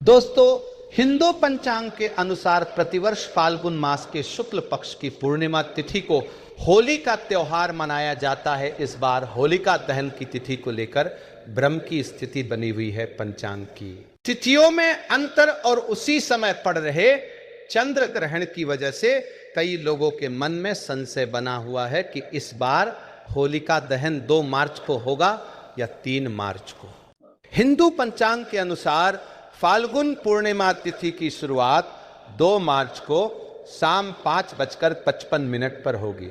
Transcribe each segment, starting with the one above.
दोस्तों, हिंदू पंचांग के अनुसार प्रतिवर्ष फाल्गुन मास के शुक्ल पक्ष की पूर्णिमा तिथि को होली का त्योहार मनाया जाता है। इस बार होलिका दहन की तिथि को लेकर भ्रम की स्थिति बनी हुई है पंचांग की। तिथियों में अंतर और उसी समय पड़ रहे चंद्र ग्रहण की वजह से कई लोगों के मन में संशय बना हुआ है कि इस बार होलिका दहन 2 मार्च को होगा या 3 मार्च को। हिंदू पंचांग के अनुसार फाल्गुन पूर्णिमा तिथि की शुरुआत 2 मार्च को शाम 5:55 पर होगी।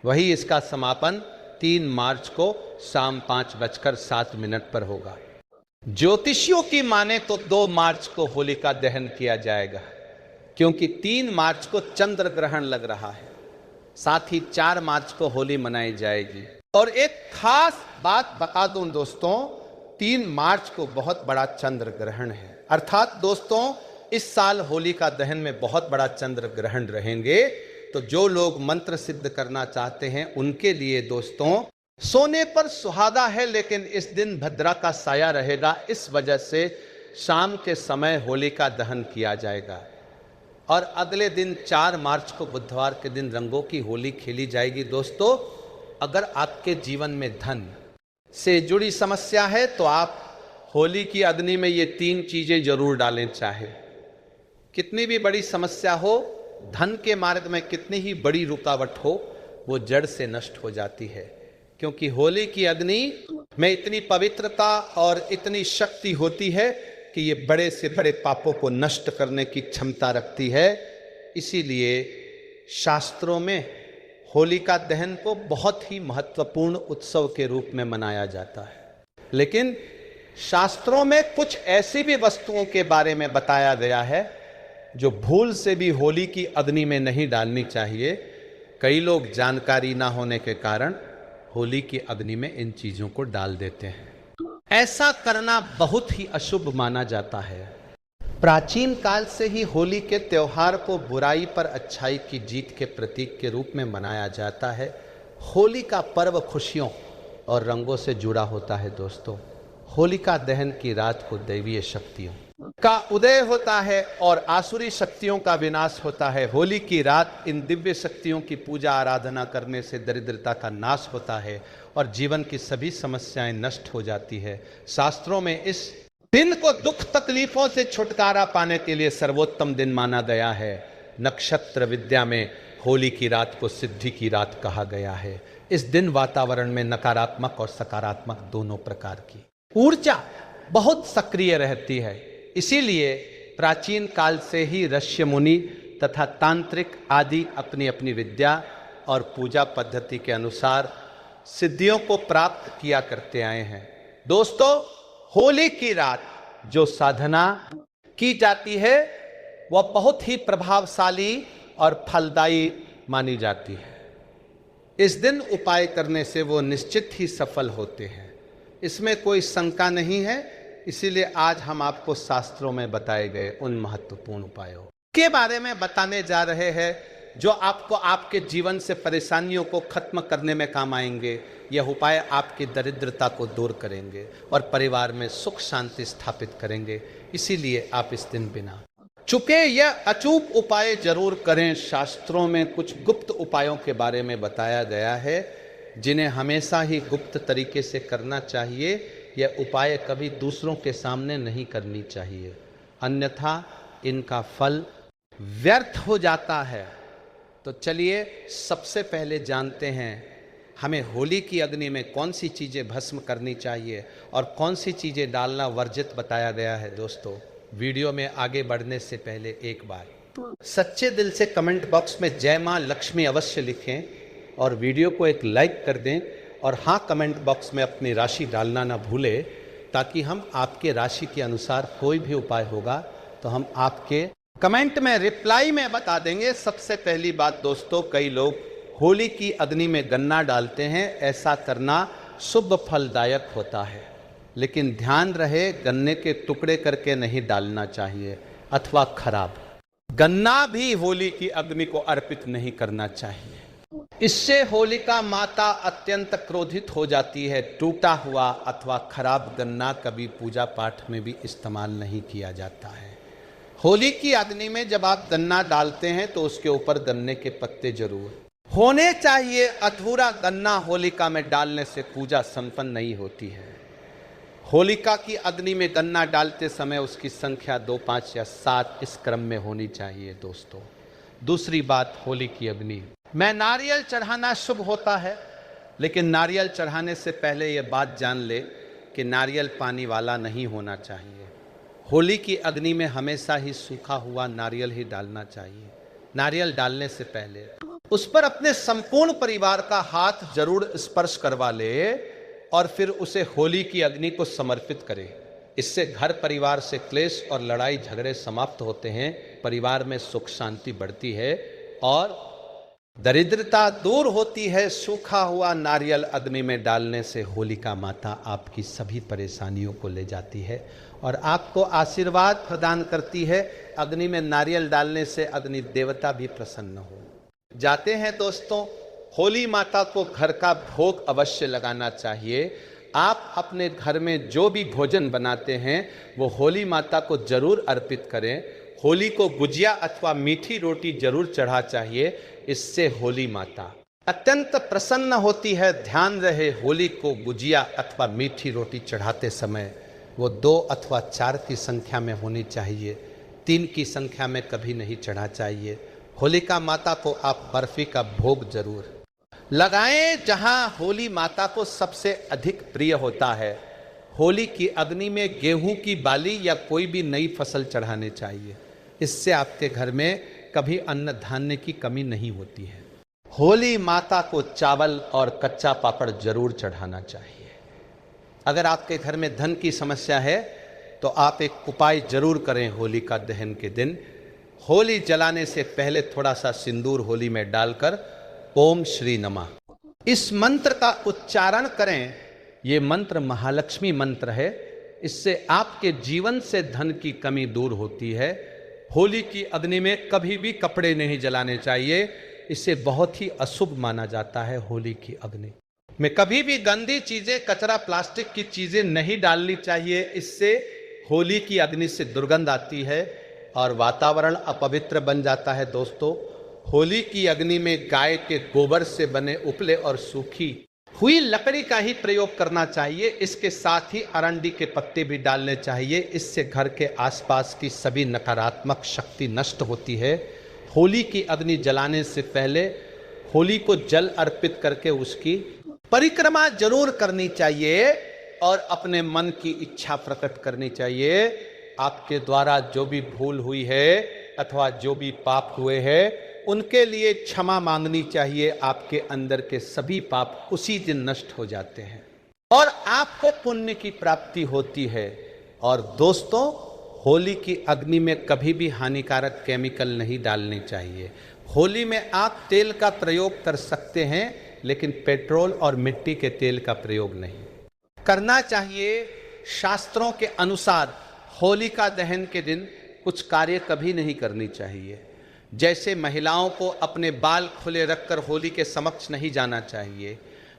वही इसका समापन 3 मार्च को शाम 5:07 पर होगा। ज्योतिषियों की माने तो 2 मार्च को होलिका दहन किया जाएगा, क्योंकि 3 मार्च को चंद्र ग्रहण लग रहा है। साथ ही 4 मार्च को होली मनाई जाएगी। और एक खास बात बता दूं दोस्तों, 3 मार्च को बहुत बड़ा चंद्र ग्रहण है। अर्थात दोस्तों, इस साल होलिका दहन में बहुत बड़ा चंद्र ग्रहण रहेंगे। तो जो लोग मंत्र सिद्ध करना चाहते हैं उनके लिए दोस्तों, सोने पर सुहागा है, लेकिन इस दिन भद्रा का साया रहेगा। इस वजह से शाम के समय होलिका दहन किया जाएगा और अगले दिन 4 मार्च को बुधवार के दिन रंगों की होली खेली जाएगी। दोस्तों, अगर आपके जीवन में धन से जुड़ी समस्या है तो आप होली की अग्नि में ये 3 चीजें जरूर डालें। चाहे कितनी भी बड़ी समस्या हो, धन के मार्ग में कितनी ही बड़ी रुकावट हो, वो जड़ से नष्ट हो जाती है, क्योंकि होली की अग्नि में इतनी पवित्रता और इतनी शक्ति होती है कि ये बड़े से बड़े पापों को नष्ट करने की क्षमता रखती है। इसीलिए शास्त्रों में होलिका दहन को बहुत ही महत्वपूर्ण उत्सव के रूप में मनाया जाता है। लेकिन शास्त्रों में कुछ ऐसी भी वस्तुओं के बारे में बताया गया है जो भूल से भी होली की अग्नि में नहीं डालनी चाहिए। कई लोग जानकारी ना होने के कारण होली की अग्नि में इन चीजों को डाल देते हैं। ऐसा करना बहुत ही अशुभ माना जाता है। प्राचीन काल से ही होली के त्योहार को बुराई पर अच्छाई की जीत के प्रतीक के रूप में मनाया जाता है। होली का पर्व खुशियों और रंगों से जुड़ा होता है। दोस्तों, होलिका दहन की रात को दैवीय शक्तियों का उदय होता है और आसुरी शक्तियों का विनाश होता है। होली की रात इन दिव्य शक्तियों की पूजा आराधना करने से दरिद्रता का नाश होता है और जीवन की सभी समस्याएं नष्ट हो जाती है। शास्त्रों में इस दिन को दुख तकलीफों से छुटकारा पाने के लिए सर्वोत्तम दिन माना गया है। नक्षत्र विद्या में होली की रात को सिद्धि की रात कहा गया है। इस दिन वातावरण में नकारात्मक और सकारात्मक दोनों प्रकार की ऊर्जा बहुत सक्रिय रहती है। इसीलिए प्राचीन काल से ही ऋषि मुनि तथा तांत्रिक आदि अपनी अपनी विद्या और पूजा पद्धति के अनुसार सिद्धियों को प्राप्त किया करते आए हैं। दोस्तों, होली की रात जो साधना की जाती है वह बहुत ही प्रभावशाली और फलदायी मानी जाती है। इस दिन उपाय करने से वो निश्चित ही सफल होते हैं, इसमें कोई शंका नहीं है। इसीलिए आज हम आपको शास्त्रों में बताए गए उन महत्वपूर्ण उपायों के बारे में बताने जा रहे हैं जो आपको आपके जीवन से परेशानियों को खत्म करने में काम आएंगे। यह उपाय आपकी दरिद्रता को दूर करेंगे और परिवार में सुख शांति स्थापित करेंगे। इसीलिए आप इस दिन बिना चुके यह अचूक उपाय जरूर करें। शास्त्रों में कुछ गुप्त उपायों के बारे में बताया गया है जिन्हें हमेशा ही गुप्त तरीके से करना चाहिए। यह उपाय कभी दूसरों के सामने नहीं करनी चाहिए, अन्यथा इनका फल व्यर्थ हो जाता है। तो चलिए सबसे पहले जानते हैं हमें होली की अग्नि में कौन सी चीज़ें भस्म करनी चाहिए और कौन सी चीज़ें डालना वर्जित बताया गया है। दोस्तों, वीडियो में आगे बढ़ने से पहले एक बार सच्चे दिल से कमेंट बॉक्स में जय मां लक्ष्मी अवश्य लिखें और वीडियो को एक लाइक कर दें। और हाँ, कमेंट बॉक्स में अपनी राशि डालना ना भूलें, ताकि हम आपके राशि के अनुसार कोई भी उपाय होगा तो हम आपके कमेंट में रिप्लाई में बता देंगे। सबसे पहली बात दोस्तों, कई लोग होली की अग्नि में गन्ना डालते हैं। ऐसा करना शुभ फलदायक होता है, लेकिन ध्यान रहे गन्ने के टुकड़े करके नहीं डालना चाहिए अथवा खराब। गन्ना भी होली की अग्नि को अर्पित नहीं करना चाहिए। इससे होलिका माता अत्यंत क्रोधित हो जाती है। टूटा हुआ अथवा खराब गन्ना कभी पूजा पाठ में भी इस्तेमाल नहीं किया जाता है। होली की अग्नि में जब आप गन्ना डालते हैं तो उसके ऊपर गन्ने के पत्ते जरूर होने चाहिए। अधूरा गन्ना होलिका में डालने से पूजा संपन्न नहीं होती है। होलिका की अग्नि में गन्ना डालते समय उसकी संख्या 2, 5 या 7 इस क्रम में होनी चाहिए दोस्तों। दूसरी बात, होली की अग्नि में नारियल चढ़ाना शुभ होता है, लेकिन नारियल चढ़ाने से पहले यह बात जान ले कि नारियल पानी वाला नहीं होना चाहिए। होली की अग्नि में हमेशा ही सूखा हुआ नारियल ही डालना चाहिए। नारियल डालने से पहले उस पर अपने संपूर्ण परिवार का हाथ जरूर स्पर्श करवा ले और फिर उसे होली की अग्नि को समर्पित करे। इससे घर परिवार से क्लेश और लड़ाई झगड़े समाप्त होते हैं, परिवार में सुख शांति बढ़ती है और दरिद्रता दूर होती है। सूखा हुआ नारियल अग्नि में डालने से होलिका माता आपकी सभी परेशानियों को ले जाती है और आपको आशीर्वाद प्रदान करती है। अग्नि में नारियल डालने से अग्नि देवता भी प्रसन्न हो जाते हैं। दोस्तों, होली माता को घर का भोग अवश्य लगाना चाहिए। आप अपने घर में जो भी भोजन बनाते हैं वो होली माता को जरूर अर्पित करें। होली को गुजिया अथवा मीठी रोटी जरूर चढ़ा चाहिए। इससे होली माता अत्यंत प्रसन्न होती है। ध्यान रहे, होली को गुजिया अथवा मीठी रोटी चढ़ाते समय वो 2 अथवा 4 की संख्या में होनी चाहिए, 3 की संख्या में कभी नहीं चढ़ा चाहिए। होलिका माता को आप बर्फी का भोग जरूर लगाएं जहां होली माता को सबसे अधिक प्रिय होता है। होली की अग्नि में गेहूं की बाली या कोई भी नई फसल चढ़ाने चाहिए। इससे आपके घर में कभी अन्न धान्य की कमी नहीं होती है। होली माता को चावल और कच्चा पापड़ जरूर चढ़ाना चाहिए। अगर आपके घर में धन की समस्या है तो आप एक उपाय जरूर करें। होलिका दहन के दिन होली जलाने से पहले थोड़ा सा सिंदूर होली में डालकर ओम श्री नमः इस मंत्र का उच्चारण करें। ये मंत्र महालक्ष्मी मंत्र है। इससे आपके जीवन से धन की कमी दूर होती है। होली की अग्नि में कभी भी कपड़े नहीं जलाने चाहिए, इसे बहुत ही अशुभ माना जाता है। होली की अग्नि में कभी भी गंदी चीजें, कचरा, प्लास्टिक की चीजें नहीं डालनी चाहिए। इससे होली की अग्नि से दुर्गंध आती है और वातावरण अपवित्र बन जाता है। दोस्तों, होली की अग्नि में गाय के गोबर से बने उपले और सूखी हुई लकड़ी का ही प्रयोग करना चाहिए। इसके साथ ही अरंडी के पत्ते भी डालने चाहिए। इससे घर के आसपास की सभी नकारात्मक शक्ति नष्ट होती है। होली की अग्नि जलाने से पहले होली को जल अर्पित करके उसकी परिक्रमा जरूर करनी चाहिए और अपने मन की इच्छा प्रकट करनी चाहिए। आपके द्वारा जो भी भूल हुई है अथवा जो भी पाप हुए हैं उनके लिए क्षमा मांगनी चाहिए। आपके अंदर के सभी पाप उसी दिन नष्ट हो जाते हैं और आपको पुण्य की प्राप्ति होती है। और दोस्तों, होली की अग्नि में कभी भी हानिकारक केमिकल नहीं डालने चाहिए। होली में आप तेल का प्रयोग कर सकते हैं, लेकिन पेट्रोल और मिट्टी के तेल का प्रयोग नहीं करना चाहिए। शास्त्रों के अनुसार होलिका दहन के दिन कुछ कार्य कभी नहीं करनी चाहिए। जैसे महिलाओं को अपने बाल खुले रखकर होली के समक्ष नहीं जाना चाहिए।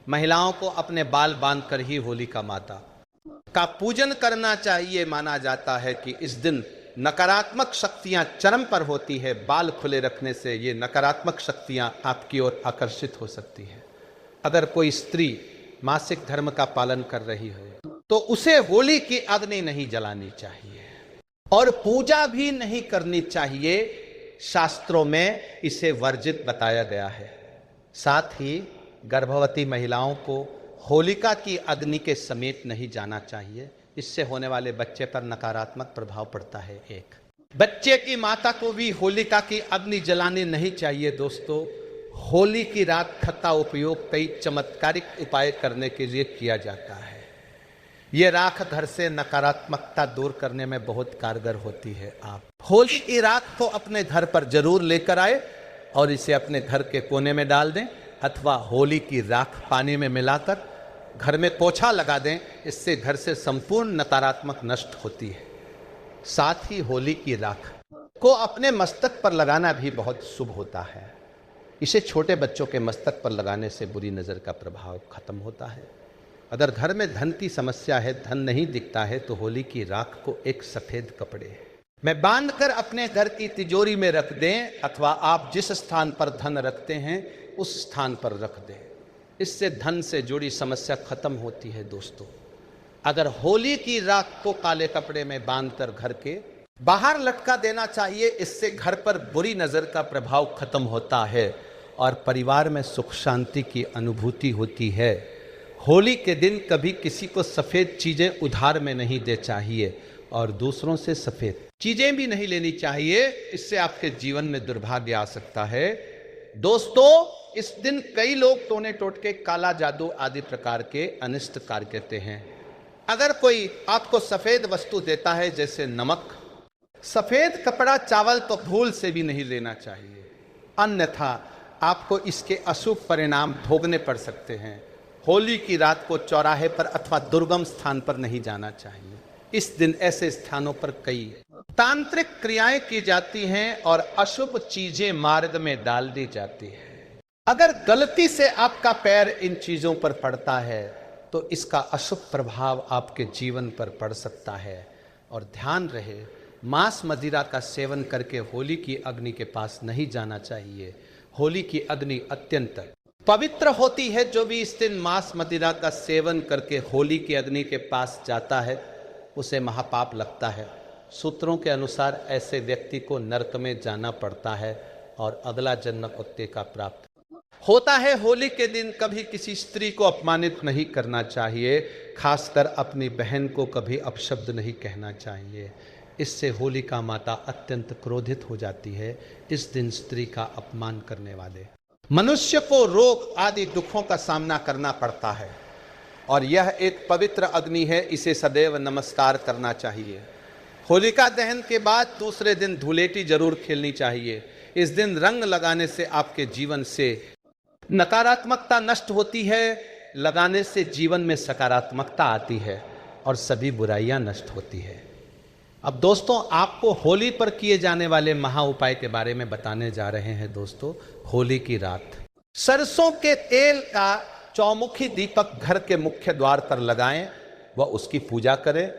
महिलाओं को अपने बाल बांधकर ही होलिका माता का पूजन करना चाहिए। माना जाता है कि इस दिन नकारात्मक शक्तियां चरम पर होती है। बाल खुले रखने से ये नकारात्मक शक्तियां आपकी ओर आकर्षित हो सकती हैं। अगर कोई स्त्री मासिक धर्म का पालन कर रही है तो उसे होली की अग्नि नहीं जलानी चाहिए और पूजा भी नहीं करनी चाहिए। शास्त्रों में इसे वर्जित बताया गया है। साथ ही गर्भवती महिलाओं को होलिका की अग्नि के समीप नहीं जाना चाहिए। इससे होने वाले बच्चे पर नकारात्मक प्रभाव पड़ता है। एक बच्चे की माता को भी होलिका की अग्नि जलानी नहीं चाहिए। दोस्तों, होली की रात का उपयोग कई चमत्कारिक उपाय करने के लिए किया जाता है। ये राख घर से नकारात्मकता दूर करने में बहुत कारगर होती है। आप होली की राख को अपने घर पर जरूर लेकर आए और इसे अपने घर के कोने में डाल दें अथवा होली की राख पानी में मिलाकर घर में पोछा लगा दें। इससे घर से संपूर्ण नकारात्मक नष्ट होती है। साथ ही होली की राख को अपने मस्तक पर लगाना भी बहुत शुभ होता है। इसे छोटे बच्चों के मस्तक पर लगाने से बुरी नज़र का प्रभाव खत्म होता है। अगर घर में धन की समस्या है, धन नहीं दिखता है, तो होली की राख को एक सफ़ेद कपड़े में बांधकर अपने घर की तिजोरी में रख दें, अथवा आप जिस स्थान पर धन रखते हैं उस स्थान पर रख दें। इससे धन से जुड़ी समस्या खत्म होती है दोस्तों। अगर होली की राख को काले कपड़े में बांधकर घर के बाहर लटका देना चाहिए, इससे घर पर बुरी नज़र का प्रभाव खत्म होता है और परिवार में सुख शांति की अनुभूति होती है। होली के दिन कभी किसी को सफ़ेद चीज़ें उधार में नहीं दे चाहिए और दूसरों से सफ़ेद चीज़ें भी नहीं लेनी चाहिए, इससे आपके जीवन में दुर्भाग्य आ सकता है। दोस्तों, इस दिन कई लोग टोने टोटके, काला जादू आदि प्रकार के अनिष्ट कार्य करते हैं। अगर कोई आपको सफ़ेद वस्तु देता है जैसे नमक, सफ़ेद कपड़ा, चावल, तो भूल से भी नहीं लेना चाहिए, अन्यथा आपको इसके अशुभ परिणाम भोगने पड़ सकते हैं। होली की रात को चौराहे पर अथवा दुर्गम स्थान पर नहीं जाना चाहिए। इस दिन ऐसे स्थानों पर कई तांत्रिक क्रियाएं की जाती हैं और अशुभ चीजें मार्ग में डाल दी जाती है। अगर गलती से आपका पैर इन चीजों पर पड़ता है तो इसका अशुभ प्रभाव आपके जीवन पर पड़ सकता है। और ध्यान रहे, मांस मदिरा का सेवन करके होली की अग्नि के पास नहीं जाना चाहिए। होली की अग्नि अत्यंत पवित्र होती है। जो भी इस दिन मांस मदिरा का सेवन करके होली की अग्नि के पास जाता है उसे महापाप लगता है। सूत्रों के अनुसार ऐसे व्यक्ति को नरक में जाना पड़ता है और अगला जन्म कुत्ते का प्राप्त होता है। होली के दिन कभी किसी स्त्री को अपमानित नहीं करना चाहिए, खासकर अपनी बहन को कभी अपशब्द नहीं कहना चाहिए। इससे होलिका माता अत्यंत क्रोधित हो जाती है। इस दिन स्त्री का अपमान करने वाले मनुष्य को रोग आदि दुखों का सामना करना पड़ता है और यह एक पवित्र अग्नि है, इसे सदैव नमस्कार करना चाहिए। होलिका दहन के बाद दूसरे दिन धुलेटी जरूर खेलनी चाहिए। इस दिन रंग लगाने से आपके जीवन से नकारात्मकता नष्ट होती है, लगाने से जीवन में सकारात्मकता आती है और सभी बुराइयां नष्ट होती है। अब दोस्तों, आपको होली पर किए जाने वाले महा उपाय के बारे में बताने जा रहे हैं। दोस्तों, होली की रात सरसों के तेल का चौमुखी दीपक घर के मुख्य द्वार पर लगाएं व उसकी पूजा करें।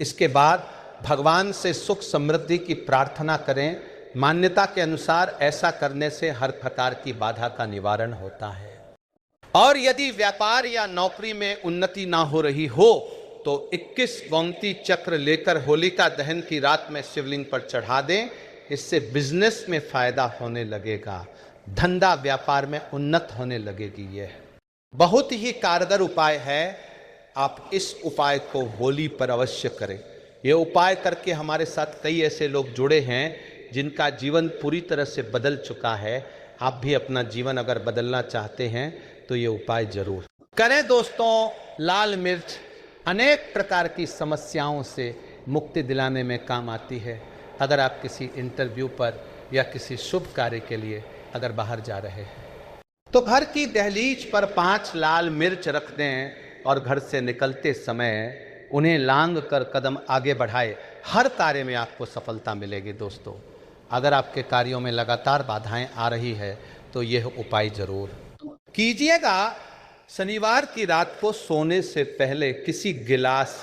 इसके बाद भगवान से सुख समृद्धि की प्रार्थना करें। मान्यता के अनुसार ऐसा करने से हर प्रकार की बाधा का निवारण होता है। और यदि व्यापार या नौकरी में उन्नति ना हो रही हो तो 21 गोमती चक्र लेकर होलिका दहन की रात में शिवलिंग पर चढ़ा दें। इससे बिजनेस में फायदा होने लगेगा, धंधा व्यापार में उन्नत होने लगेगी। यह बहुत ही कारगर उपाय है। आप इस उपाय को होली पर अवश्य करें। यह उपाय करके हमारे साथ कई ऐसे लोग जुड़े हैं जिनका जीवन पूरी तरह से बदल चुका है। आप भी अपना जीवन अगर बदलना चाहते हैं तो ये उपाय जरूर करें। दोस्तों, लाल मिर्च अनेक प्रकार की समस्याओं से मुक्ति दिलाने में काम आती है। अगर आप किसी इंटरव्यू पर या किसी शुभ कार्य के लिए अगर बाहर जा रहे हैं तो घर की दहलीज पर 5 लाल मिर्च रख दें और घर से निकलते समय उन्हें लांग कर कदम आगे बढ़ाए। हर कार्य में आपको सफलता मिलेगी। दोस्तों, अगर आपके कार्यों में लगातार बाधाएं आ रही है तो यह उपाय जरूर कीजिएगा। शनिवार की रात को सोने से पहले किसी गिलास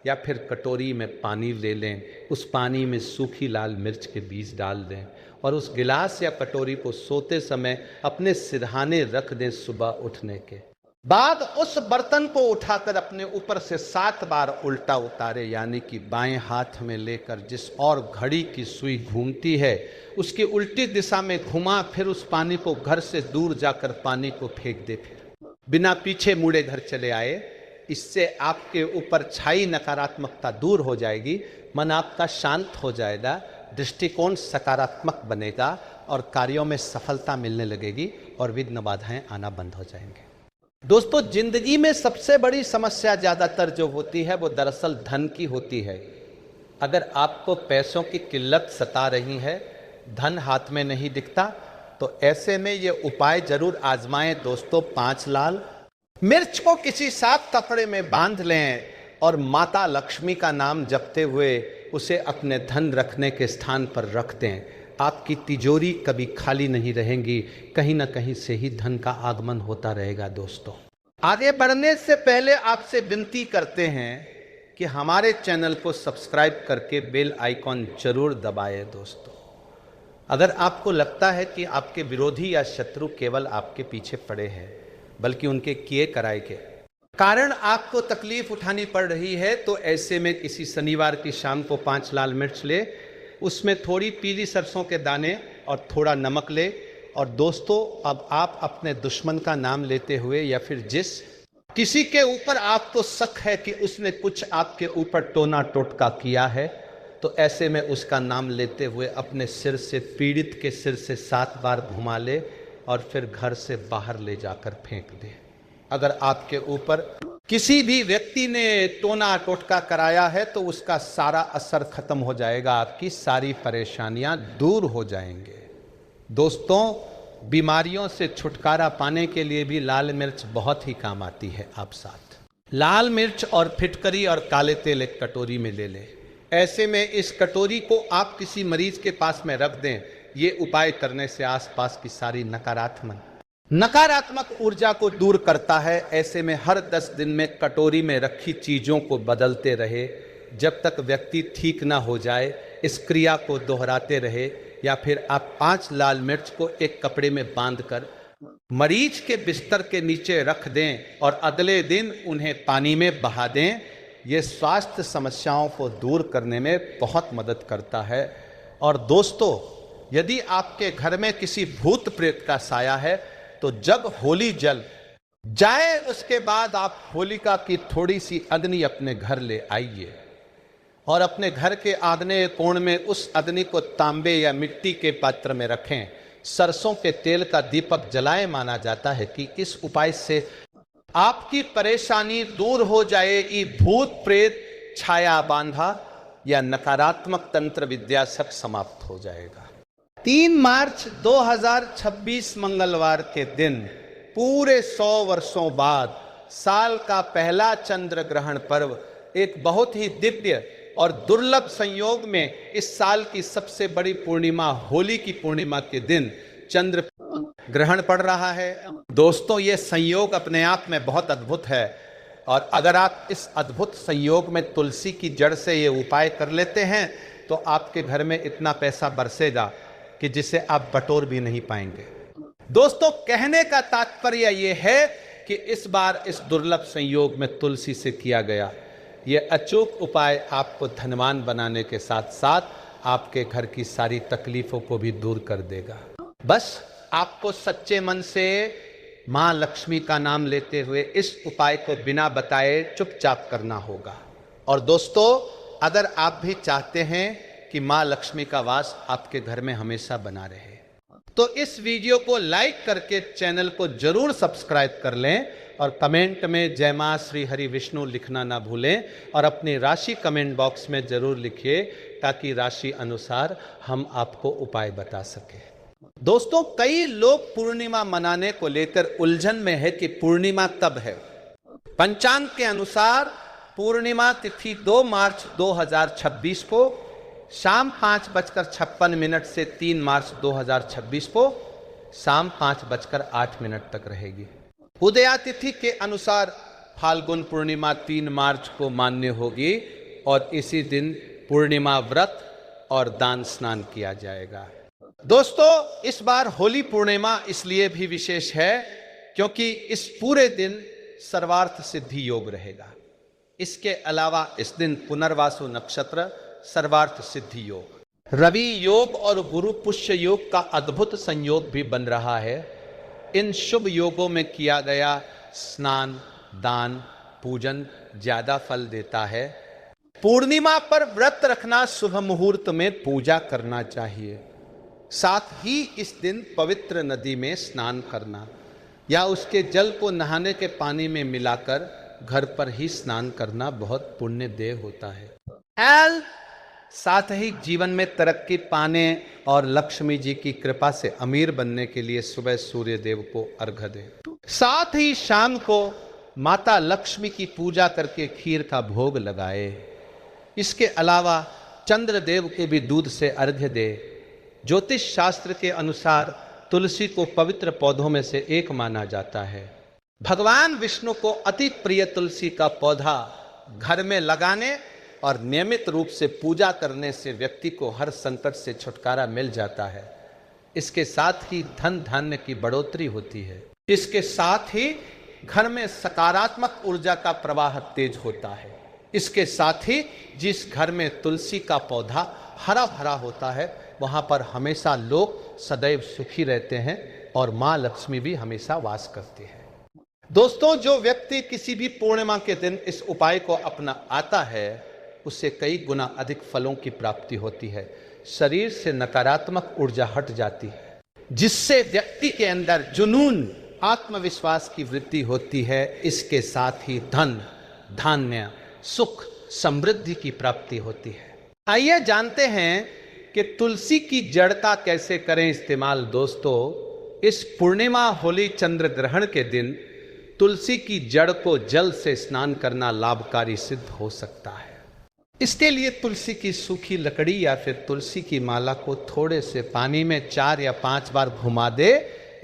या फिर कटोरी में पानी ले लें। उस पानी में सूखी लाल मिर्च के बीज डाल दें और उस गिलास या कटोरी को सोते समय अपने सिरहाने रख दें। सुबह उठने के बाद उस बर्तन को उठाकर अपने ऊपर से 7 बार उल्टा उतारे, यानी कि बाएं हाथ में लेकर जिस और घड़ी की सुई घूमती है उसकी उल्टी दिशा में घुमा, फिर उस पानी को घर से दूर जाकर पानी को फेंक दे। फिर बिना पीछे मुड़े घर चले आए। इससे आपके ऊपर छाई नकारात्मकता दूर हो जाएगी, मन आपका शांत हो जाएगा, दृष्टिकोण सकारात्मक बनेगा और कार्यों में सफलता मिलने लगेगी और विघ्न बाधाएं आना बंद हो जाएंगे। दोस्तों, जिंदगी में सबसे बड़ी समस्या ज़्यादातर जो होती है वो दरअसल धन की होती है। अगर आपको पैसों की किल्लत सता रही है, धन हाथ में नहीं दिखता, तो ऐसे में ये उपाय जरूर आजमाएं। दोस्तों, 5 लाल मिर्च को किसी साफ कपड़े में बांध लें और माता लक्ष्मी का नाम जपते हुए उसे अपने धन रखने के स्थान पर रख दें। आपकी तिजोरी कभी खाली नहीं रहेंगी, कहीं ना कहीं से ही धन का आगमन होता रहेगा। दोस्तों, आगे बढ़ने से पहले आपसे विनती करते हैं कि हमारे चैनल को सब्सक्राइब करके बेल आइकॉन जरूर दबाएं। दोस्तों, अगर आपको लगता है कि आपके विरोधी या शत्रु केवल आपके पीछे पड़े हैं, बल्कि उनके किए कराए के कारण आपको तकलीफ उठानी पड़ रही है, तो ऐसे में किसी शनिवार की शाम को 5 लाल मिर्च ले, उसमें थोड़ी पीली सरसों के दाने और थोड़ा नमक ले। और दोस्तों, अब आप अपने दुश्मन का नाम लेते हुए या फिर जिस किसी के ऊपर आपको शक है कि उसने कुछ आपके ऊपर टोना टोटका किया है, तो ऐसे में उसका नाम लेते हुए अपने सिर से, पीड़ित के सिर से 7 बार घुमा ले और फिर घर से बाहर ले जाकर फेंक दे। अगर आपके ऊपर किसी भी व्यक्ति ने टोना टोटका कराया है तो उसका सारा असर खत्म हो जाएगा, आपकी सारी परेशानियां दूर हो जाएंगे। दोस्तों, बीमारियों से छुटकारा पाने के लिए भी लाल मिर्च बहुत ही काम आती है। आप साथ लाल मिर्च और फिटकरी और काले तेल एक कटोरी में ले लें। ऐसे में इस कटोरी को आप किसी मरीज के पास में रख दें। ये उपाय करने से आसपास की सारी नकारात्मक ऊर्जा को दूर करता है। ऐसे में हर 10 दिन में कटोरी में रखी चीज़ों को बदलते रहे जब तक व्यक्ति ठीक ना हो जाए। इस क्रिया को दोहराते रहे, या फिर आप 5 लाल मिर्च को एक कपड़े में बांधकर मरीज के बिस्तर के नीचे रख दें और अगले दिन उन्हें पानी में बहा दें। ये स्वास्थ्य समस्याओं को दूर करने में बहुत मदद करता है। और दोस्तों, यदि आपके घर में किसी भूत प्रेत का साया है तो जब होली जल जाए उसके बाद आप होलिका की थोड़ी सी अग्नि अपने घर ले आइए और अपने घर के आग्नेय कोण में उस अग्नि को तांबे या मिट्टी के पात्र में रखें। सरसों के तेल का दीपक जलाए। माना जाता है कि इस उपाय से आपकी परेशानी दूर हो जाएगी। भूत प्रेत छाया बांधा या नकारात्मक तंत्र विद्या सब समाप्त हो जाएगा। 3 मार्च 2026 मंगलवार के दिन, पूरे 100 वर्षों बाद, साल का पहला चंद्र ग्रहण पर्व, एक बहुत ही दिव्य और दुर्लभ संयोग में इस साल की सबसे बड़ी पूर्णिमा, होली की पूर्णिमा के दिन चंद्र ग्रहण पड़ रहा है। दोस्तों, ये संयोग अपने आप में बहुत अद्भुत है। और अगर आप इस अद्भुत संयोग में तुलसी की जड़ से ये उपाय कर लेते हैं तो आपके घर में इतना पैसा बरसेगा कि जिसे आप बटोर भी नहीं पाएंगे। दोस्तों, कहने का तात्पर्य ये है कि इस बार इस दुर्लभ संयोग में तुलसी से किया गया ये अचूक उपाय आपको धनवान बनाने के साथ साथ आपके घर की सारी तकलीफों को भी दूर कर देगा। बस आपको सच्चे मन से माँ लक्ष्मी का नाम लेते हुए इस उपाय को बिना बताए चुपचाप करना होगा। और दोस्तों, अगर आप भी चाहते हैं कि माँ लक्ष्मी का वास आपके घर में हमेशा बना रहे तो इस वीडियो को लाइक करके चैनल को जरूर सब्सक्राइब कर लें और कमेंट में जय मां श्री हरि विष्णु लिखना ना भूलें और अपनी राशि कमेंट बॉक्स में जरूर लिखिए ताकि राशि अनुसार हम आपको उपाय बता सकें। दोस्तों, कई लोग पूर्णिमा मनाने को लेकर उलझन में है कि पूर्णिमा कब है। पंचांग के अनुसार पूर्णिमा तिथि 2 मार्च 2026 को शाम 5:56 से 3 मार्च 2026 को शाम 5:08 तक रहेगी। उदया तिथि के अनुसार फाल्गुन पूर्णिमा 3 मार्च को मान्य होगी और इसी दिन पूर्णिमा व्रत और दान स्नान किया जाएगा। दोस्तों, इस बार होली पूर्णिमा इसलिए भी विशेष है क्योंकि इस पूरे दिन सर्वार्थ सिद्धि योग रहेगा। इसके अलावा इस दिन पुनर्वासु नक्षत्र, सर्वार्थ सिद्धि योग, रवि योग और गुरु पुष्य योग का अद्भुत संयोग भी बन रहा है। इन शुभ योगों में किया गया स्नान, दान, पूजन ज्यादा फल देता है। पूर्णिमा पर व्रत रखना, शुभ मुहूर्त में पूजा करना चाहिए। साथ ही इस दिन पवित्र नदी में स्नान करना या उसके जल को नहाने के पानी में मिलाकर घर पर ही स्नान करना बहुत पुण्यदेय होता है। साथ ही जीवन में तरक्की पाने और लक्ष्मी जी की कृपा से अमीर बनने के लिए सुबह सूर्य देव को अर्घ्य दें। साथ ही शाम को माता लक्ष्मी की पूजा करके खीर का भोग लगाए। इसके अलावा चंद्र देव के भी दूध से अर्घ्य दे। ज्योतिष शास्त्र के अनुसार तुलसी को पवित्र पौधों में से एक माना जाता है। भगवान विष्णु को अति प्रिय तुलसी का पौधा घर में लगाने और नियमित रूप से पूजा करने से व्यक्ति को हर संकट से छुटकारा मिल जाता है। इसके साथ ही धन धान्य की बढ़ोतरी होती है। इसके साथ ही घर में सकारात्मक ऊर्जा का प्रवाह तेज होता है। इसके साथ ही जिस घर में तुलसी का पौधा हरा भरा होता है वहां पर हमेशा लोग सदैव सुखी रहते हैं और मां लक्ष्मी भी हमेशा वास करती है। दोस्तों, जो व्यक्ति किसी भी पूर्णिमा के दिन इस उपाय को अपनाता है उससे कई गुना अधिक फलों की प्राप्ति होती है। शरीर से नकारात्मक ऊर्जा हट जाती है, जिससे व्यक्ति के अंदर जुनून, आत्मविश्वास की वृद्धि होती है। इसके साथ ही धन, धान्य, सुख, समृद्धि की प्राप्ति होती है। आइए जानते हैं कि तुलसी की जड़ का कैसे करें इस्तेमाल। दोस्तों, इस पूर्णिमा होली चंद्र ग्रहण के दिन तुलसी की जड़ को जल से स्नान करना लाभकारी सिद्ध हो सकता है। इसके लिए तुलसी की सूखी लकड़ी या फिर तुलसी की माला को थोड़े से पानी में 4 या 5 बार घुमा दे।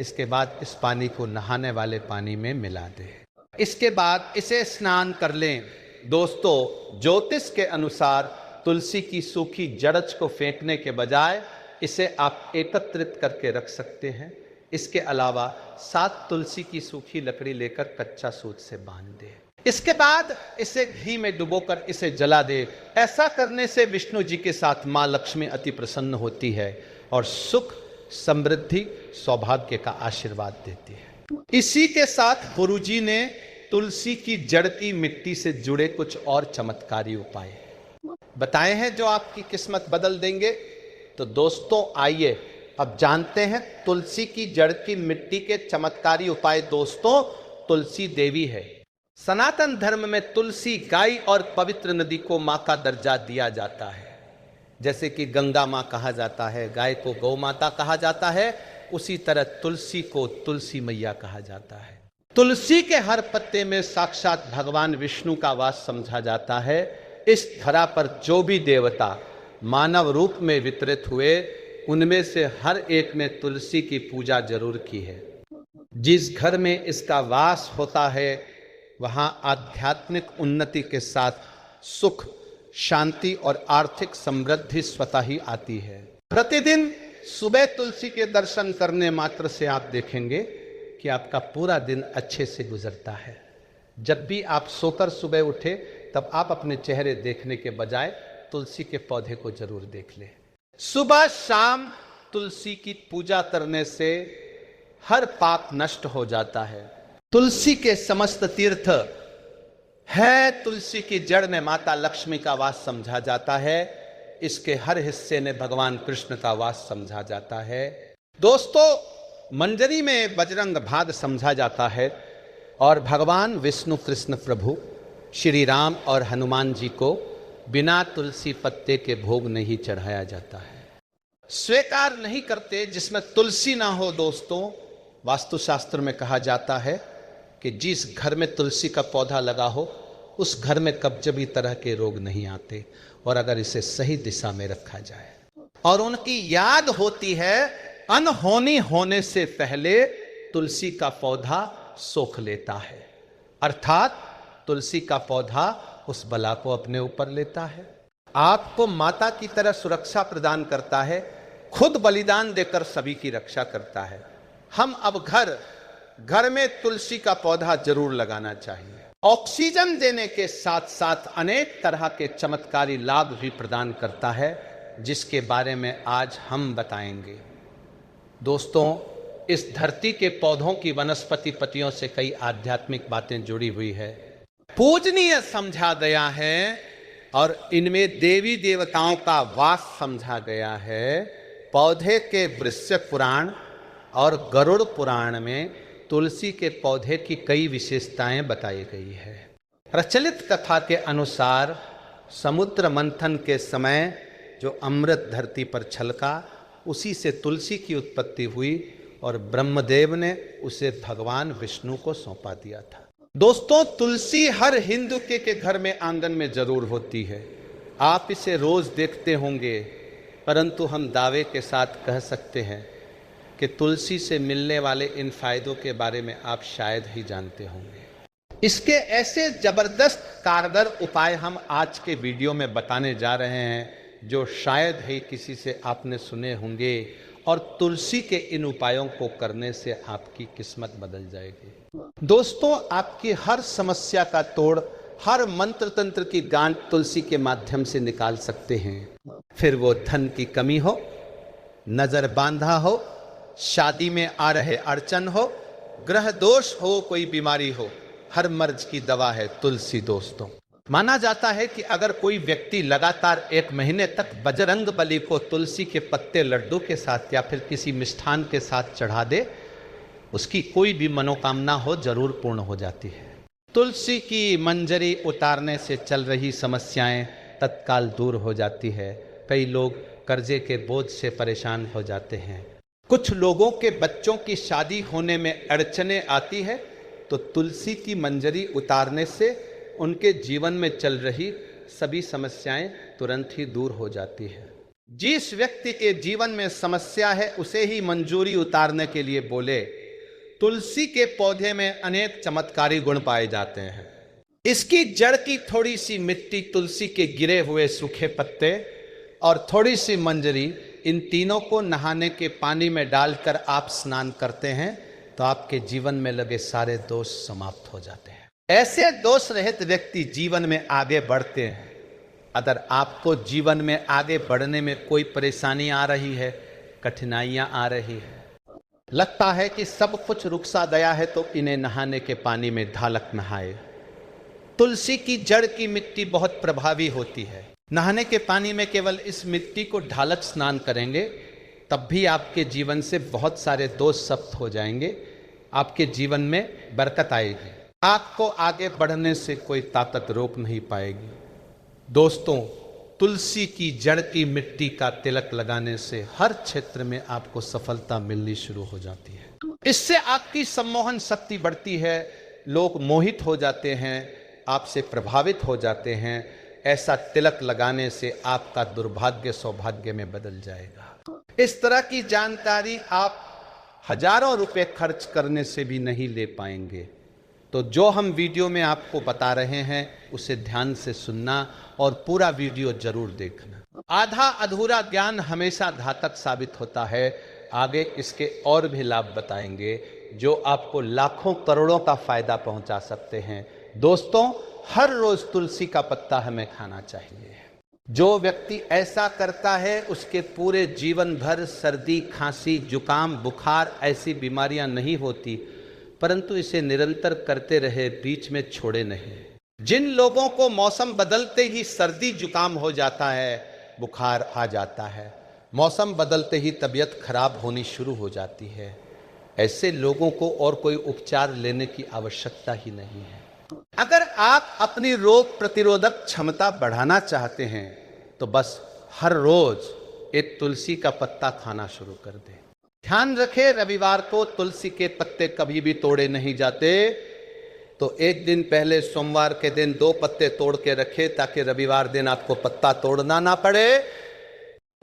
इसके बाद इस पानी को नहाने वाले पानी में मिला दे। इसके बाद इसे स्नान कर लें। दोस्तों, ज्योतिष के अनुसार तुलसी की सूखी जड़च को फेंकने के बजाय इसे आप एकत्रित करके रख सकते हैं। इसके अलावा 7 तुलसी की सूखी लकड़ी लेकर कच्चा सूत से बांध दे। इसके बाद इसे घी में डुबोकर इसे जला दे। ऐसा करने से विष्णु जी के साथ मां लक्ष्मी अति प्रसन्न होती है और सुख, समृद्धि, सौभाग्य का आशीर्वाद देती है। इसी के साथ गुरुजी ने तुलसी की जड़ की मिट्टी से जुड़े कुछ और चमत्कारी उपाय बताए हैं जो आपकी किस्मत बदल देंगे। तो दोस्तों, आइए अब जानते हैं तुलसी की जड़ की मिट्टी के चमत्कारी उपाय। दोस्तों, तुलसी देवी है। सनातन धर्म में तुलसी, गाय और पवित्र नदी को मां का दर्जा दिया जाता है। जैसे कि गंगा मां कहा जाता है, गाय को गौ माता कहा जाता है, उसी तरह तुलसी को तुलसी मैया कहा जाता है। तुलसी के हर पत्ते में साक्षात भगवान विष्णु का वास समझा जाता है। इस धरा पर जो भी देवता मानव रूप में वितरित हुए उनमें से हर एक ने तुलसी की पूजा जरूर की है। जिस घर में इसका वास होता है वहां आध्यात्मिक उन्नति के साथ सुख, शांति और आर्थिक समृद्धि स्वतः ही आती है। प्रतिदिन सुबह तुलसी के दर्शन करने मात्र से आप देखेंगे कि आपका पूरा दिन अच्छे से गुजरता है। जब भी आप सोकर सुबह उठे तब आप अपने चेहरे देखने के बजाय तुलसी के पौधे को जरूर देख लें। सुबह शाम तुलसी की पूजा करने से हर पाप नष्ट हो जाता है। तुलसी के समस्त तीर्थ है। तुलसी की जड़ में माता लक्ष्मी का वास समझा जाता है। इसके हर हिस्से ने भगवान कृष्ण का वास समझा जाता है। दोस्तों, मंजरी में बजरंग भाग समझा जाता है और भगवान विष्णु कृष्ण प्रभु श्री राम और हनुमान जी को बिना तुलसी पत्ते के भोग नहीं चढ़ाया जाता है। स्वीकार नहीं करते जिसमें तुलसी ना हो। दोस्तों, वास्तुशास्त्र में कहा जाता है कि जिस घर में तुलसी का पौधा लगा हो उस घर में कब्ज भी तरह के रोग नहीं आते, और अगर इसे सही दिशा में रखा जाए और उनकी याद होती है, अनहोनी होने से पहले तुलसी का पौधा सोख लेता है। अर्थात तुलसी का पौधा उस बला को अपने ऊपर लेता है, आपको माता की तरह सुरक्षा प्रदान करता है, खुद बलिदान देकर सभी की रक्षा करता है। हम अब घर में तुलसी का पौधा जरूर लगाना चाहिए। ऑक्सीजन देने के साथ साथ अनेक तरह के चमत्कारी लाभ भी प्रदान करता है, जिसके बारे में आज हम बताएंगे। दोस्तों, इस धरती के पौधों की वनस्पति पतियों से कई आध्यात्मिक बातें जुड़ी हुई है, पूजनीय समझा गया है और इनमें देवी देवताओं का वास समझा गया है। पौधे के वृश्चिक पुराण और गरुड़ पुराण में तुलसी के पौधे की कई विशेषताएं बताई गई है। प्रचलित कथा के अनुसार समुद्र मंथन के समय जो अमृत धरती पर छलका, उसी से तुलसी की उत्पत्ति हुई और ब्रह्मदेव ने उसे भगवान विष्णु को सौंपा दिया था। दोस्तों, तुलसी हर हिंदू के घर में आंगन में जरूर होती है। आप इसे रोज देखते होंगे। परंतु हम दावे के साथ कह सकते हैं कि तुलसी से मिलने वाले इन फायदों के बारे में आप शायद ही जानते होंगे। इसके ऐसे जबरदस्त कारगर उपाय हम आज के वीडियो में बताने जा रहे हैं जो शायद ही किसी से आपने सुने होंगे, और तुलसी के इन उपायों को करने से आपकी किस्मत बदल जाएगी। दोस्तों, आपकी हर समस्या का तोड़, हर मंत्र तंत्र की गांठ तुलसी के माध्यम से निकाल सकते हैं। फिर वो धन की कमी हो, नजर बांधा हो, शादी में आ रहे अड़चन हो, ग्रह दोष हो, कोई बीमारी हो, हर मर्ज की दवा है तुलसी। दोस्तों, माना जाता है कि अगर कोई व्यक्ति लगातार 1 महीने तक बजरंग बली को तुलसी के पत्ते लड्डू के साथ या फिर किसी मिष्ठान के साथ चढ़ा दे, उसकी कोई भी मनोकामना हो जरूर पूर्ण हो जाती है। तुलसी की मंजरी उतारने से चल रही समस्याएं तत्काल दूर हो जाती है। कई लोग कर्जे के बोझ से परेशान हो जाते हैं। कुछ लोगों के बच्चों की शादी होने में अड़चने आती है, तो तुलसी की मंजरी उतारने से उनके जीवन में चल रही सभी समस्याएं तुरंत ही दूर हो जाती है। जिस व्यक्ति के जीवन में समस्या है उसे ही मंजूरी उतारने के लिए बोले। तुलसी के पौधे में अनेक चमत्कारी गुण पाए जाते हैं। इसकी जड़ की थोड़ी सी मिट्टी, तुलसी के गिरे हुए सूखे पत्ते और थोड़ी सी मंजरी, इन तीनों को नहाने के पानी में डालकर आप स्नान करते हैं तो आपके जीवन में लगे सारे दोष समाप्त हो जाते हैं। ऐसे दोष रहित व्यक्ति जीवन में आगे बढ़ते हैं। अगर आपको जीवन में आगे बढ़ने में कोई परेशानी आ रही है, कठिनाइयां आ रही है, लगता है कि सब कुछ रुक सा गया है, तो इन्हें नहाने के पानी में ढालक नहाए। तुलसी की जड़ की मिट्टी बहुत प्रभावी होती है। नहाने के पानी में केवल इस मिट्टी को ढालक स्नान करेंगे तब भी आपके जीवन से बहुत सारे दोष समाप्त हो जाएंगे। आपके जीवन में बरकत आएगी। आपको आगे बढ़ने से कोई ताकत रोक नहीं पाएगी। दोस्तों, तुलसी की जड़ की मिट्टी का तिलक लगाने से हर क्षेत्र में आपको सफलता मिलनी शुरू हो जाती है। इससे आपकी सम्मोहन शक्ति बढ़ती है, लोग मोहित हो जाते हैं, आपसे प्रभावित हो जाते हैं। ऐसा तिलक लगाने से आपका दुर्भाग्य सौभाग्य में बदल जाएगा। इस तरह की जानकारी आप हजारों रुपए खर्च करने से भी नहीं ले पाएंगे। तो जो हम वीडियो में आपको बता रहे हैं उसे ध्यान से सुनना और पूरा वीडियो जरूर देखना। आधा अधूरा ज्ञान हमेशा घातक साबित होता है। आगे इसके और भी लाभ बताएंगे जो आपको लाखों करोड़ों का फायदा पहुंचा सकते हैं। दोस्तों, हर रोज तुलसी का पत्ता हमें खाना चाहिए। जो व्यक्ति ऐसा करता है उसके पूरे जीवन भर सर्दी, खांसी, जुकाम, बुखार ऐसी बीमारियां नहीं होती, परंतु इसे निरंतर करते रहे, बीच में छोड़े नहीं। जिन लोगों को मौसम बदलते ही सर्दी जुकाम हो जाता है, बुखार आ जाता है, मौसम बदलते ही तबीयत खराब होनी शुरू हो जाती है, ऐसे लोगों को और कोई उपचार लेने की आवश्यकता ही नहीं है। अगर आप अपनी रोग प्रतिरोधक क्षमता बढ़ाना चाहते हैं तो बस हर रोज एक तुलसी का पत्ता खाना शुरू कर दें। ध्यान रखें, रविवार को तुलसी के पत्ते कभी भी तोड़े नहीं जाते। तो एक दिन पहले सोमवार के दिन 2 पत्ते तोड़ के रखें ताकि रविवार दिन आपको पत्ता तोड़ना ना पड़े।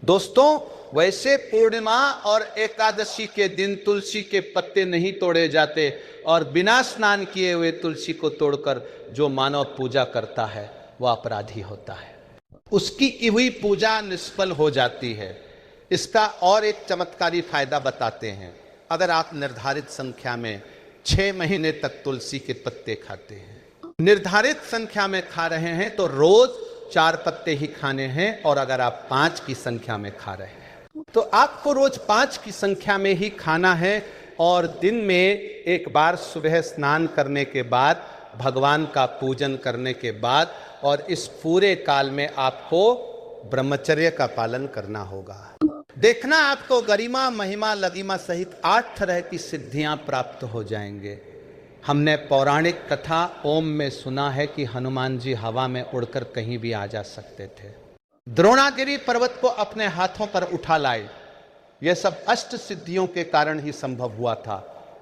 दोस्तों, वैसे पूर्णिमा और एकादशी के दिन तुलसी के पत्ते नहीं तोड़े जाते, और बिना स्नान किए हुए तुलसी को तोड़कर जो मानव पूजा करता है वह अपराधी होता है, उसकी की हुई पूजा निष्फल हो जाती है। इसका और एक चमत्कारी फायदा बताते हैं। अगर आप निर्धारित संख्या में 6 महीने तक तुलसी के पत्ते खाते हैं, निर्धारित संख्या में खा रहे हैं, तो रोज 4 पत्ते ही खाने हैं। और अगर आप 5 की संख्या में खा रहे हैं तो आपको रोज 5 की संख्या में ही खाना है। और दिन में एक बार सुबह स्नान करने के बाद, भगवान का पूजन करने के बाद, और इस पूरे काल में आपको ब्रह्मचर्य का पालन करना होगा। देखना, आपको गरिमा, महिमा, लगिमा सहित 8 तरह की सिद्धियां प्राप्त हो जाएंगे। हमने पौराणिक कथा ओम में सुना है कि हनुमान जी हवा में उड़कर कहीं भी आ जा सकते थे। द्रोणागिरी पर्वत को अपने हाथों पर उठा लाए। यह सब अष्ट सिद्धियों के कारण ही संभव हुआ था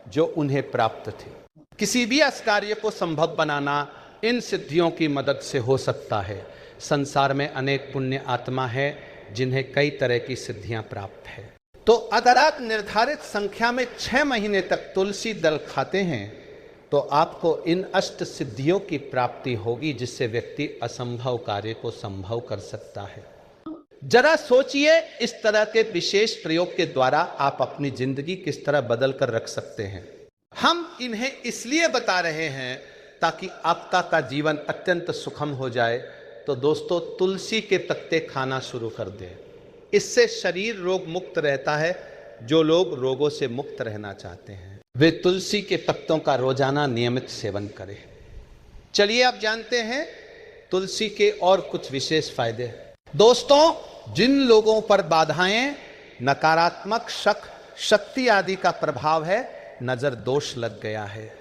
जो उन्हें प्राप्त थी। किसी भी कार्य को संभव बनाना इन सिद्धियों की मदद से हो सकता है। संसार में अनेक पुण्य आत्मा है जिन्हें कई तरह की सिद्धियां प्राप्त है। तो अगर आप निर्धारित संख्या में 6 महीने तक तुलसी दल खाते हैं तो आपको इन अष्ट सिद्धियों की प्राप्ति होगी, जिससे व्यक्ति असंभव कार्य को संभव कर सकता है। जरा सोचिए, इस तरह के विशेष प्रयोग के द्वारा आप अपनी जिंदगी किस तरह बदल कर रख सकते हैं। हम इन्हें इसलिए बता रहे हैं ताकि आपका का जीवन अत्यंत सुखम हो जाए। तो दोस्तों, तुलसी के पत्ते खाना शुरू कर दें। इससे शरीर रोग मुक्त रहता है। जो लोग रोगों से मुक्त रहना चाहते हैं वे तुलसी के पत्तों का रोजाना नियमित सेवन करें। चलिए आप जानते हैं तुलसी के और कुछ विशेष फायदे। दोस्तों, जिन लोगों पर बाधाएं, नकारात्मक शक, शक्ति आदि का प्रभाव है, नजर दोष लग गया है,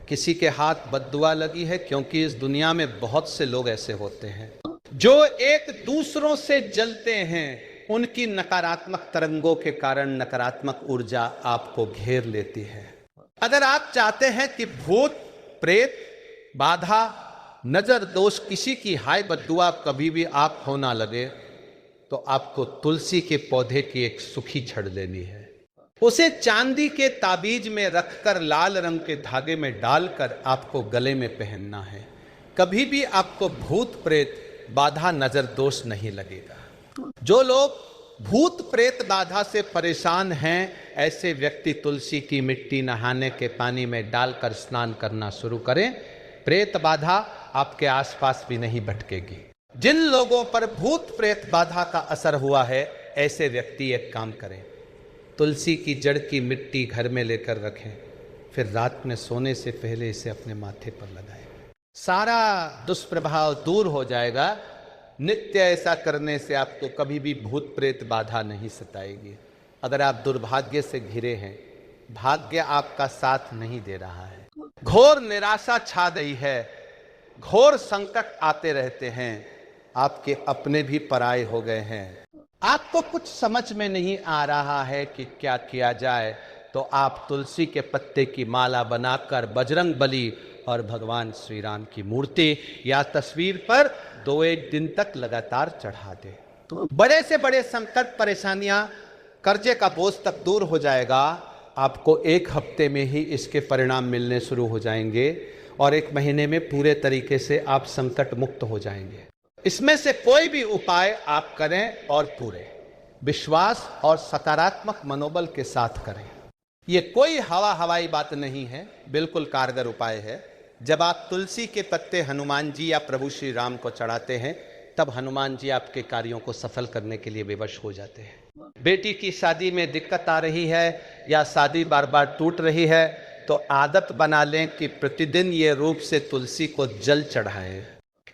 किसी के हाथ बद्दुआ लगी है, क्योंकि इस दुनिया में बहुत से लोग ऐसे होते हैं जो एक दूसरों से जलते हैं, उनकी नकारात्मक तरंगों के कारण नकारात्मक ऊर्जा आपको घेर लेती है। अगर आप चाहते हैं कि भूत प्रेत बाधा नजर दोष किसी की हाय बद्दुआ कभी भी आप हो ना लगे, तो आपको तुलसी के पौधे की एक सुखी छड़ लेनी है। उसे चांदी के ताबीज में रखकर लाल रंग के धागे में डालकर आपको गले में पहनना है। कभी भी आपको भूत प्रेत बाधा नजर दोष नहीं लगेगा। जो लोग भूत प्रेत बाधा से परेशान हैं, ऐसे व्यक्ति तुलसी की मिट्टी नहाने के पानी में डालकर स्नान करना शुरू करें। प्रेत बाधा आपके आसपास भी नहीं भटकेगी। जिन लोगों पर भूत प्रेत बाधा का असर हुआ है, ऐसे व्यक्ति एक काम करें, तुलसी की जड़ की मिट्टी घर में लेकर रखें, फिर रात में सोने से पहले इसे अपने माथे पर लगाएं। सारा दुष्प्रभाव दूर हो जाएगा। नित्य ऐसा करने से आपको कभी भी भूत प्रेत बाधा नहीं सताएगी। अगर आप दुर्भाग्य से घिरे हैं, भाग्य आपका साथ नहीं दे रहा है, घोर निराशा छा गई है, घोर संकट आते रहते हैं, आपके अपने भी पराये हो गए हैं, आपको कुछ समझ में नहीं आ रहा है कि क्या किया जाए, तो आप तुलसी के पत्ते की माला बनाकर बजरंग बली और भगवान श्री राम की मूर्ति या तस्वीर पर 2-1 दिन तक लगातार चढ़ा दे। तो बड़े से बड़े संकट, परेशानियां, कर्जे का बोझ तक दूर हो जाएगा। आपको 1 हफ्ते में ही इसके परिणाम मिलने शुरू हो जाएंगे और 1 महीने में पूरे तरीके से आप संकट मुक्त हो जाएंगे। इसमें से कोई भी उपाय आप करें और पूरे विश्वास और सकारात्मक मनोबल के साथ करें। ये कोई हवाई बात नहीं है, बिल्कुल कारगर उपाय है। जब आप तुलसी के पत्ते हनुमान जी या प्रभु श्री राम को चढ़ाते हैं, तब हनुमान जी आपके कार्यों को सफल करने के लिए विवश हो जाते हैं। बेटी की शादी में दिक्कत आ रही है या शादी बार बार टूट रही है, तो आदत बना लें कि प्रतिदिन ये रूप से तुलसी को जल चढ़ाएं।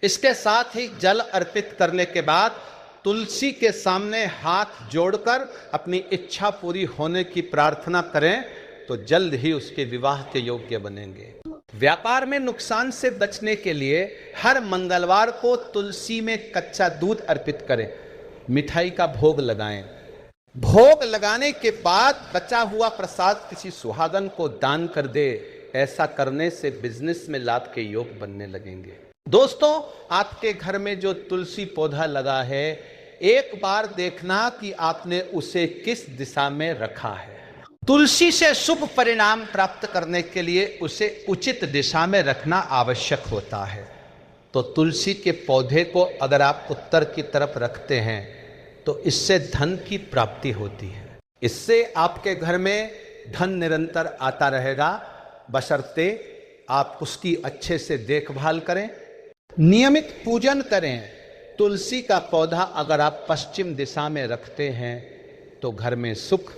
इसके साथ ही जल अर्पित करने के बाद तुलसी के सामने हाथ जोड़कर अपनी इच्छा पूरी होने की प्रार्थना करें, तो जल्द ही उसके विवाह के योग्य बनेंगे। व्यापार में नुकसान से बचने के लिए हर मंगलवार को तुलसी में कच्चा दूध अर्पित करें, मिठाई का भोग लगाएं। भोग लगाने के बाद बचा हुआ प्रसाद किसी सुहागन को दान कर दे। ऐसा करने से बिजनेस में लाभ के योग बनने लगेंगे। दोस्तों, आपके घर में जो तुलसी पौधा लगा है, एक बार देखना कि आपने उसे किस दिशा में रखा है। तुलसी से शुभ परिणाम प्राप्त करने के लिए उसे उचित दिशा में रखना आवश्यक होता है। तो तुलसी के पौधे को अगर आप उत्तर की तरफ रखते हैं तो इससे धन की प्राप्ति होती है। इससे आपके घर में धन निरंतर आता रहेगा, बशर्ते आप उसकी अच्छे से देखभाल करें, नियमित पूजन करें। तुलसी का पौधा अगर आप पश्चिम दिशा में रखते हैं तो घर में सुख,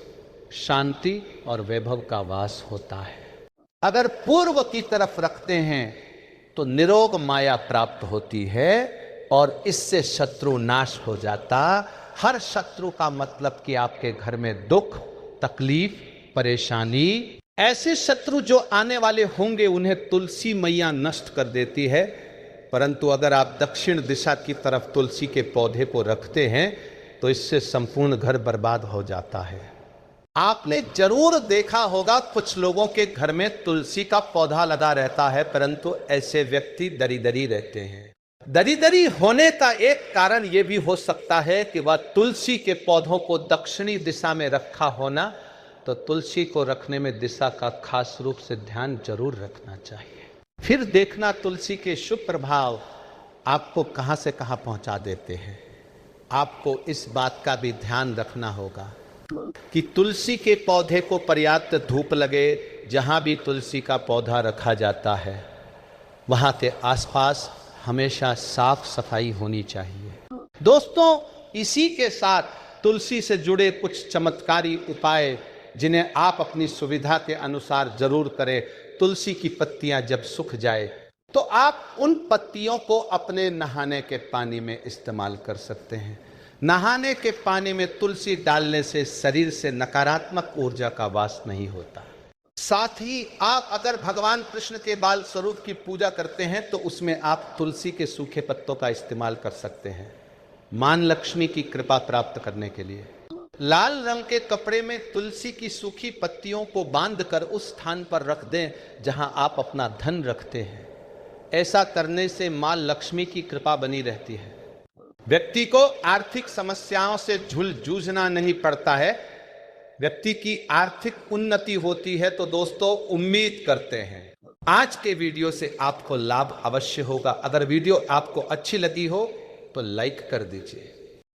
शांति और वैभव का वास होता है। अगर पूर्व की तरफ रखते हैं तो निरोग माया प्राप्त होती है और इससे शत्रु नाश हो जाता। हर शत्रु का मतलब कि आपके घर में दुख, तकलीफ, परेशानी, ऐसे शत्रु जो आने वाले होंगे उन्हें तुलसी मैया नष्ट कर देती है। परंतु अगर आप दक्षिण दिशा की तरफ तुलसी के पौधे को रखते हैं तो इससे संपूर्ण घर बर्बाद हो जाता है। आपने जरूर देखा होगा कुछ लोगों के घर में तुलसी का पौधा लगा रहता है, परंतु ऐसे व्यक्ति दरिद्री रहते हैं। दरिदरी होने का एक कारण यह भी हो सकता है कि वह तुलसी के पौधों को दक्षिणी दिशा में रखा होना, तो तुलसी को रखने में दिशा का खास रूप से ध्यान जरूर रखना चाहिए। फिर देखना तुलसी के शुभ प्रभाव आपको कहां से कहां पहुंचा देते हैं। आपको इस बात का भी ध्यान रखना होगा कि तुलसी के पौधे को पर्याप्त धूप लगे। जहां भी तुलसी का पौधा रखा जाता है वहां के आसपास हमेशा साफ सफाई होनी चाहिए। दोस्तों, इसी के साथ तुलसी से जुड़े कुछ चमत्कारी उपाय जिन्हें आप अपनी सुविधा के अनुसार जरूर करें। तुलसी की पत्तियां जब सूख जाए तो आप उन पत्तियों को अपने नहाने के पानी में इस्तेमाल कर सकते हैं। नहाने के पानी में तुलसी डालने से शरीर से नकारात्मक ऊर्जा का वास नहीं होता। साथ ही आप अगर भगवान कृष्ण के बाल स्वरूप की पूजा करते हैं तो उसमें आप तुलसी के सूखे पत्तों का इस्तेमाल कर सकते हैं मां लक्ष्मी की कृपा प्राप्त करने के लिए। लाल रंग के कपड़े में तुलसी की सूखी पत्तियों को बांधकर उस स्थान पर रख दें जहां आप अपना धन रखते हैं। ऐसा करने से मां लक्ष्मी की कृपा बनी रहती है। व्यक्ति को आर्थिक समस्याओं से जूझना नहीं पड़ता है। व्यक्ति की आर्थिक उन्नति होती है तो दोस्तों उम्मीद करते हैं आज के वीडियो से आपको लाभ अवश्य होगा। अगर वीडियो आपको अच्छी लगी हो तो लाइक कर दीजिए।